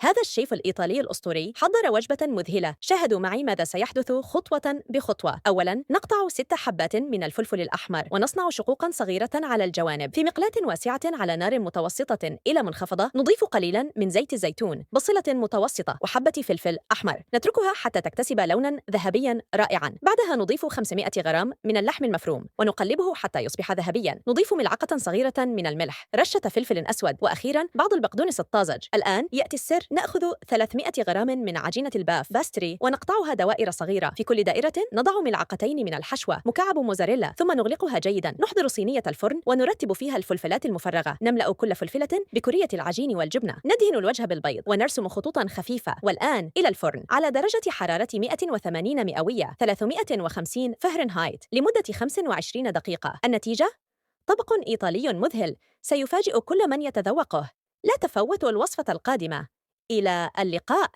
هذا الشيف الإيطالي الأسطوري حضر وجبة مذهلة. شاهدوا معي ماذا سيحدث خطوة بخطوة. أولاً، نقطع 6 حبات من الفلفل الأحمر ونصنع شقوقاً صغيرة على الجوانب. في مقلاة واسعة على نار متوسطة إلى منخفضة نضيف قليلاً من زيت الزيتون، بصلة متوسطة وحبة فلفل أحمر. نتركها حتى تكتسب لوناً ذهبياً رائعاً. بعدها نضيف 500 غرام من اللحم المفروم ونقلبه حتى يصبح ذهبياً. نضيف ملعقة صغيرة من الملح، رشة فلفل أسود، وأخيراً بعض البقدونس الطازج. الآن يأتي السر. نأخذ 300 غرام من عجينة الباف باستري ونقطعها دوائر صغيرة. في كل دائرة نضع ملعقتين من الحشوة مكعب موزاريلا، ثم نغلقها جيداً. نحضر صينية الفرن ونرتب فيها الفلفلات المفرغة. نملأ كل فلفلة بكرية العجين والجبنة. ندهن الوجه بالبيض ونرسم خطوطاً خفيفة. والآن إلى الفرن على درجة حرارة 180 مئوية 350 فهرنهايت لمدة 25 دقيقة. النتيجة؟ طبق إيطالي مذهل سيفاجئ كل من يتذوقه. لا تفوتوا الوصفة القادمة. إلى اللقاء.